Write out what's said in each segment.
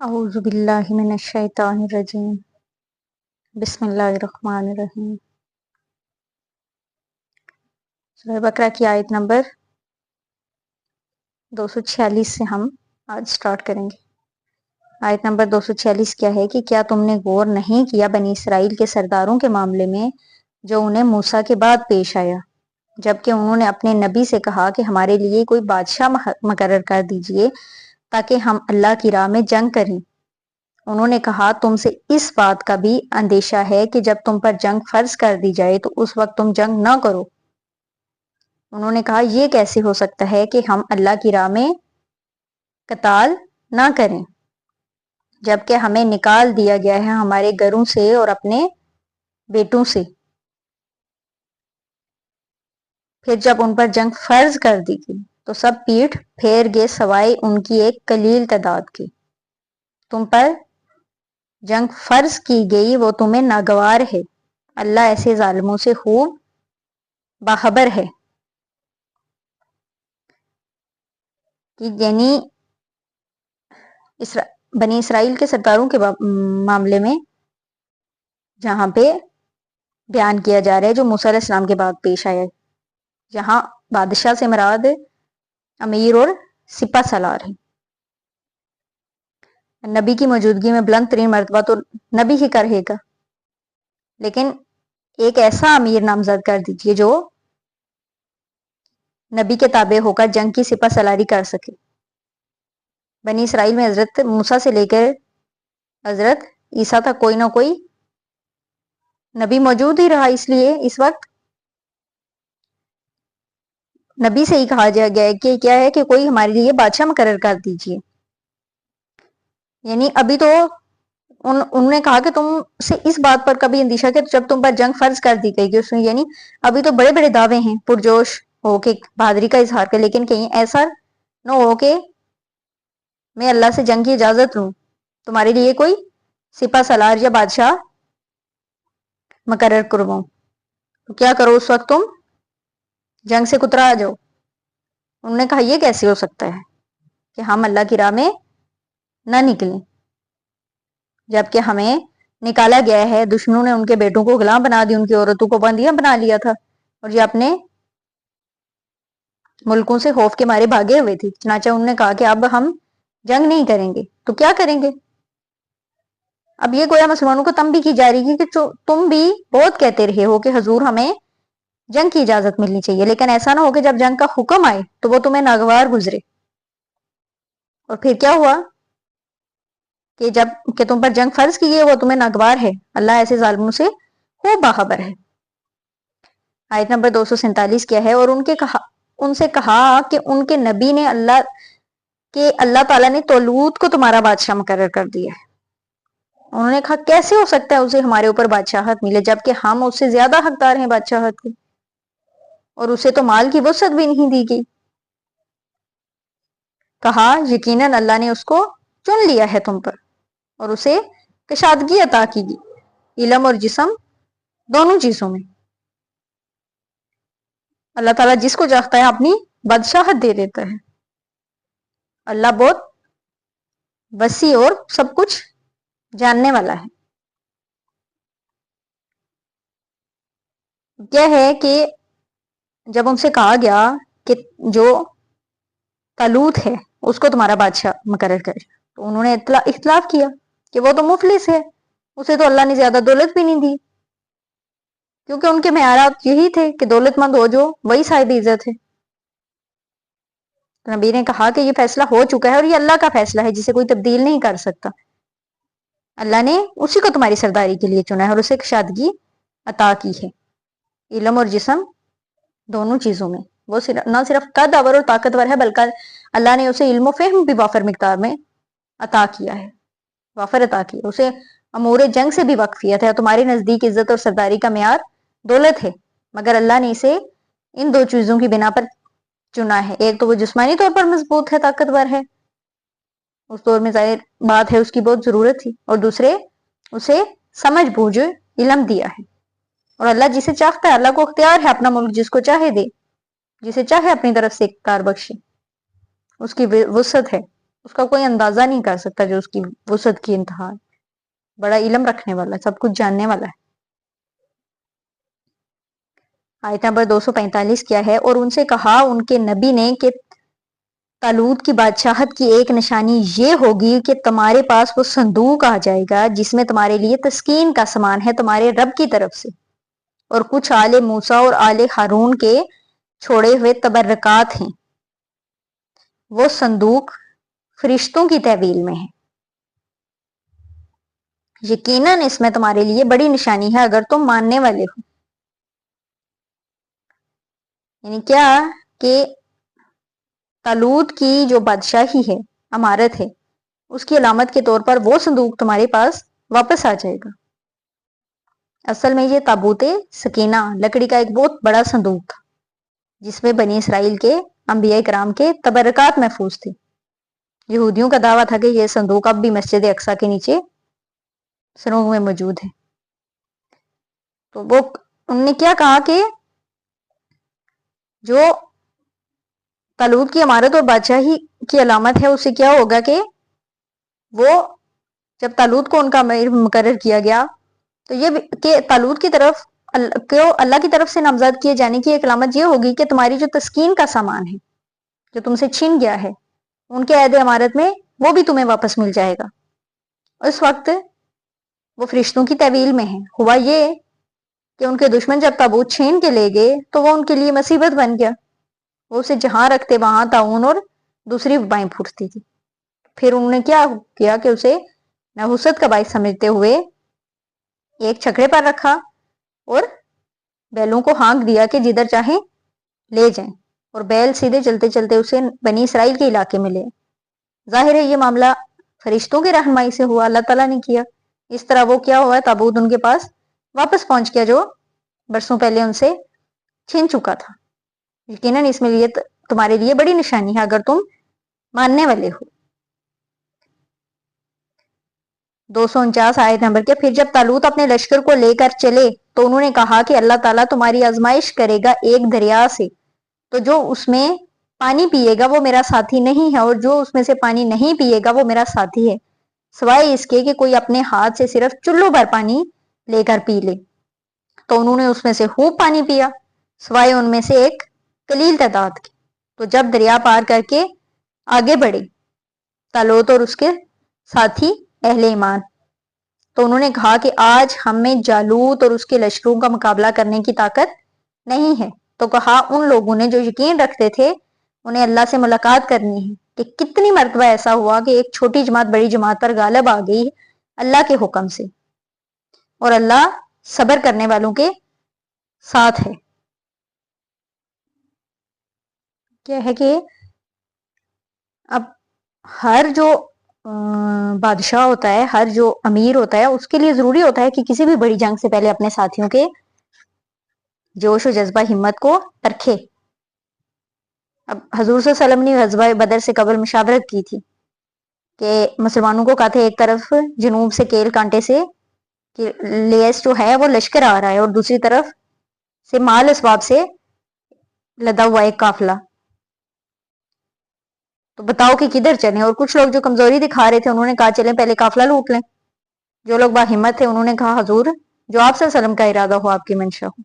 اعوذ باللہ من الشیطان الرجیم بسم اللہ الرحمن الرحیم۔ سورہ بقرہ کی آیت نمبر 246 سے ہم آج سٹارٹ کریں گے۔ آیت نمبر 246 کیا ہے کہ کیا تم نے غور نہیں کیا بنی اسرائیل کے سرداروں کے معاملے میں جو انہیں موسیٰ کے بعد پیش آیا، جبکہ انہوں نے اپنے نبی سے کہا کہ ہمارے لیے کوئی بادشاہ مقرر کر دیجئے تاکہ ہم اللہ کی راہ میں جنگ کریں۔ انہوں نے کہا تم سے اس بات کا بھی اندیشہ ہے کہ جب تم پر جنگ فرض کر دی جائے تو اس وقت تم جنگ نہ کرو۔ انہوں نے کہا یہ کیسے ہو سکتا ہے کہ ہم اللہ کی راہ میں قتال نہ کریں جبکہ ہمیں نکال دیا گیا ہے ہمارے گھروں سے اور اپنے بیٹوں سے۔ پھر جب ان پر جنگ فرض کر دی گئی تو سب پیٹھ پھیر گئے سوائے ان کی ایک قلیل تعداد کے۔ تم پر جنگ فرض کی گئی وہ تمہیں ناگوار ہے، اللہ ایسے ظالموں سے خوب باخبر ہے۔ کہ یعنی بنی اسرائیل کے سرداروں کے معاملے میں جہاں پہ بیان کیا جا رہا ہے جو موسیٰ علیہ السلام کے بعد پیش آیا ہے، جہاں بادشاہ سے مراد امیر اور سپہ سالار ہیں۔ نبی کی موجودگی میں بلند ترین مرتبہ تو نبی ہی کا رہے گا، لیکن ایک ایسا امیر نامزد کر دیجئے جو نبی کے تابع ہو کر جنگ کی سپہ سالاری کر سکے۔ بنی اسرائیل میں حضرت موسیٰ سے لے کر حضرت عیسیٰ تک کوئی نہ کوئی نبی موجود ہی رہا، اس لیے اس وقت نبی سے ہی کہا گیا ہے کہ کیا ہے کہ کوئی ہمارے لیے بادشاہ مقرر کر دیجئے۔ یعنی ابھی تو انہوں نے کہا کہ تم سے اس بات پر کبھی اندیشہ کہ جب تم پر جنگ فرض کر دی گئی، یعنی ابھی تو بڑے بڑے دعوے ہیں پرجوش ہو کے بہادری کا اظہار کر، لیکن کہیں ایسا نہ ہو کہ میں اللہ سے جنگ کی اجازت لوں، تمہارے لیے کوئی سپہ سالار یا بادشاہ مقرر کرواؤں، تو کیا کرو اس وقت تم جنگ سے کترا آ جاؤ۔ انہوں نے کہا یہ کیسے ہو سکتا ہے کہ ہم اللہ کی راہ میں نہ نکلیں جبکہ ہمیں نکالا گیا ہے، دشمنوں نے ان کے بیٹوں کو غلام بنا دی، ان کی عورتوں کو بندیاں بنا لیا تھا، اور یہ اپنے ملکوں سے خوف کے مارے بھاگے ہوئے تھے۔ چنانچہ انہوں نے کہا کہ اب ہم جنگ نہیں کریں گے تو کیا کریں گے؟ اب یہ گویا مسلمانوں کو تنبیہ کی جا رہی ہے کہ تم بھی بہت کہتے رہے ہو کہ حضور ہمیں جنگ کی اجازت ملنی چاہیے، لیکن ایسا نہ ہو کہ جب جنگ کا حکم آئے تو وہ تمہیں ناگوار گزرے۔ اور پھر کیا ہوا کہ جب کہ تم پر جنگ فرض کی ہے وہ تمہیں ناگوار ہے، اللہ ایسے ظالموں سے خوب باخبر ہے۔ آیت نمبر 247 کیا ہے؟ اور ان سے کہا کہ ان کے نبی نے اللہ تعالیٰ نے طالوت کو تمہارا بادشاہ مقرر کر دیا ہے۔ انہوں نے کہا کیسے ہو سکتا ہے اسے ہمارے اوپر بادشاہت ملے جبکہ ہم اس سے زیادہ حقدار ہیں بادشاہت کے، اور اسے تو مال کی وسعت بھی نہیں دی گئی۔ کہا یقیناً اللہ نے اس کو چن لیا ہے تم پر اور اسے کشادگی عطا کی گئی، علم اور جسم دونوں چیزوں میں۔ اللہ تعالیٰ جس کو چاہتا ہے اپنی بادشاہت دے دیتا ہے۔ اللہ بہت وسیع اور سب کچھ جاننے والا ہے۔ کیا ہے کہ جب ان سے کہا گیا کہ جو طالوت ہے اس کو تمہارا بادشاہ مقرر کرے تو انہوں نے اختلاف کیا کہ وہ تو مفلس ہے، اسے تو اللہ نے زیادہ دولت بھی نہیں دی، کیونکہ ان کے معیارات یہی تھے کہ دولت مند ہو جو وہی صاحب عزت ہے۔ نبی نے کہا کہ یہ فیصلہ ہو چکا ہے اور یہ اللہ کا فیصلہ ہے جسے کوئی تبدیل نہیں کر سکتا، اللہ نے اسی کو تمہاری سرداری کے لیے چنا ہے اور اسے کشادگی عطا کی ہے، علم اور جسم دونوں چیزوں میں۔ وہ نہ صرف قد اور طاقتور ہے بلکہ اللہ نے اسے علم و فہم بھی وافر مقدار میں عطا کیا ہے، وافر عطا کیا، اسے امور جنگ سے بھی واقفیت ہے۔ تمہارے نزدیک عزت اور سرداری کا معیار دولت ہے، مگر اللہ نے اسے ان دو چیزوں کی بنا پر چنا ہے، ایک تو وہ جسمانی طور پر مضبوط ہے، طاقتور ہے، اس دور میں ظاہر بات ہے اس کی بہت ضرورت تھی، اور دوسرے اسے سمجھ بوجھ علم دیا ہے۔ اور اللہ جسے چاہتا ہے، اللہ کو اختیار ہے اپنا ملک جس کو چاہے دے، جسے چاہے اپنی طرف سے اختیار بخشے، اس کی وسعت ہے۔ اس کا کوئی اندازہ نہیں کر سکتا جو اس کی وسعت کی انتہا ہے. بڑا علم رکھنے والا ہے، سب کچھ جاننے والا ہے. آیت نمبر 245 کیا ہے؟ اور ان سے کہا ان کے نبی نے کہ طالوت کی بادشاہت کی ایک نشانی یہ ہوگی کہ تمہارے پاس وہ صندوق آ جائے گا جس میں تمہارے لیے تسکین کا سامان ہے تمہارے رب کی طرف سے، اور کچھ آل موسیٰ اور آل ہارون کے چھوڑے ہوئے تبرکات ہیں. وہ صندوق فرشتوں کی تحویل میں ہے. یقیناً اس میں تمہارے لیے بڑی نشانی ہے اگر تم ماننے والے ہو. یعنی کیا کہ طالوت کی جو بادشاہی ہے، امارت ہے، اس کی علامت کے طور پر وہ صندوق تمہارے پاس واپس آ جائے گا. اصل میں یہ تابوت سکینہ لکڑی کا ایک بہت بڑا صندوق تھا جس میں بنی اسرائیل کے انبیاء کرام کے تبرکات محفوظ تھے. یہودیوں کا دعویٰ تھا کہ یہ صندوق اب بھی مسجد اقصی کے نیچے سرنگ میں موجود ہے. تو وہ انہوں نے کیا کہا کہ جو طالوت کی امارت اور بادشاہی کی علامت ہے اس سے کیا ہوگا کہ وہ جب طالوت کو ان کا امیر مقرر کیا گیا تو یہ کہ طالوت کی طرف اللہ کی طرف سے نامزد کیے جانے کی ایک علامت یہ ہوگی کہ تمہاری جو تسکین کا سامان ہے جو تم سے چھین گیا ہے ان کے عہد امارت میں وہ بھی تمہیں واپس مل جائے گا. اس وقت وہ فرشتوں کی تحویل میں ہے. ہوا یہ کہ ان کے دشمن جب تابوت چھین کے لے گئے تو وہ ان کے لیے مصیبت بن گیا. وہ اسے جہاں رکھتے وہاں طاعون اور دوسری وبائیں پھوٹتی تھی. پھر انہوں نے کیا کیا کہ اسے نحوست کا باعث سمجھتے ہوئے ایک چھکڑے پر رکھا اور بیلوں کو ہانک دیا کہ جدھر چاہیں لے جائیں، اور بیل سیدھے چلتے چلتے اسے بنی اسرائیل کے علاقے میں لے. ظاہر ہے یہ معاملہ فرشتوں کی رہنمائی سے ہوا، اللہ تعالیٰ نے کیا. اس طرح وہ کیا ہوا، تابوت ان کے پاس واپس پہنچ گیا جو برسوں پہلے ان سے چھین چکا تھا. یقیناً اس میں تمہارے لیے بڑی نشانی ہے اگر تم ماننے والے ہو. 249 آیت نمبر کے پھر جب طالوت اپنے لشکر کو لے کر چلے تو انہوں نے کہا کہ اللہ تعالیٰ تمہاری آزمائش کرے گا ایک دریا سے، تو جو اس میں پانی پیے گا وہ میرا ساتھی نہیں ہے، اور جو اس میں سے پانی نہیں پیے گا وہ میرا ساتھی ہے، سوائے اس کے کہ کوئی اپنے ہاتھ سے صرف چلو بھر پانی لے کر پی لے. تو انہوں نے اس میں سے خوب پانی پیا سوائے ان میں سے ایک قلیل تعداد کی. تو جب دریا پار کر کے آگے بڑھے طالوت اور اس کے ساتھی اہل ایمان تو انہوں نے کہا کہ آج ہم میں جالوت اور اس کے لشکروں کا مقابلہ کرنے کی طاقت نہیں ہے. تو کہا ان لوگوں نے جو یقین رکھتے تھے انہیں اللہ سے ملاقات کرنی ہے کہ کتنی مرتبہ ایسا ہوا کہ ایک چھوٹی جماعت بڑی جماعت پر غالب آ گئی اللہ کے حکم سے، اور اللہ صبر کرنے والوں کے ساتھ ہے. کیا ہے کہ اب ہر جو بادشاہ ہوتا ہے، ہر جو امیر ہوتا ہے، اس کے لیے ضروری ہوتا ہے کہ کسی بھی بڑی جنگ سے پہلے اپنے ساتھیوں کے جوش و جذبہ ہمت کو پرکھے. اب حضور صلی اللہ علیہ وسلم نے غزوہ بدر سے قبل مشاورت کی تھی کہ مسلمانوں کو کہتے ایک طرف جنوب سے کیل کانٹے سے کہ لیس جو ہے وہ لشکر آ رہا ہے، اور دوسری طرف سے مال اسباب سے لدا ہوا ایک قافلہ، تو بتاؤ کہ کدھر چلیں. اور کچھ لوگ جو کمزوری دکھا رہے تھے انہوں نے کہا چلیں پہلے قافلہ لوٹ لیں. جو لوگ باہمت تھے انہوں نے کہا حضور جو آپ صلی اللہ علیہ وسلم کا ارادہ ہو، آپ کی منشا ہو.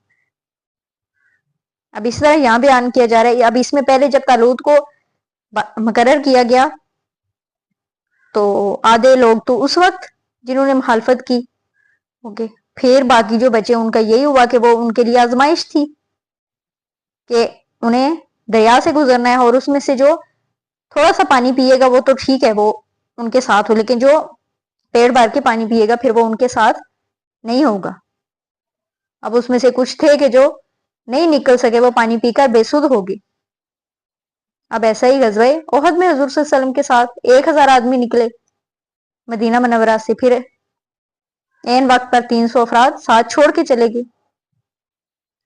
اب اس طرح یہاں بیان کیا جا رہا ہے. اب اس میں پہلے جب طالوت کو مقرر کیا گیا تو آدھے لوگ تو اس وقت جنہوں نے مخالفت کی، اوکے، پھر باقی جو بچے ان کا یہی ہوا کہ وہ ان کے لیے آزمائش تھی کہ انہیں دریا سے گزرنا ہے، اور اس میں سے جو تھوڑا سا پانی پیے گا وہ تو ٹھیک ہے وہ ان کے ساتھ ہو، لیکن جو پیڑ بھر کے پانی پیے گا پھر وہ ان کے ساتھ نہیں ہوگا. اب اس میں سے کچھ تھے کہ جو نہیں نکل سکے، وہ پانی پی کر بے سدھ ہوگی. اب ایسا ہی غزوہ احد میں حضور صلی اللہ علیہ وسلم کے ساتھ 1000 آدمی نکلے مدینہ منورہ سے، پھر عین وقت پر 300 افراد ساتھ چھوڑ کے چلے گئے.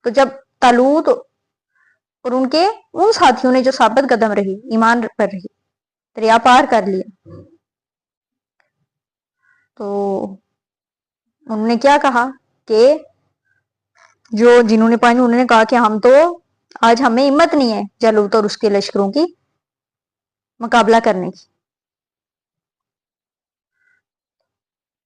تو جب طالوت اور ان کے ان ساتھیوں نے جو ثابت قدم رہی، ایمان پر رہی، دریا پار کر لیا، تو انہوں نے کیا کہا کہ جو جنہوں نے پانی انہوں نے کہا کہ ہم تو آج ہمیں ہمت نہیں ہے جالوت اور اس کے لشکروں کی مقابلہ کرنے کی.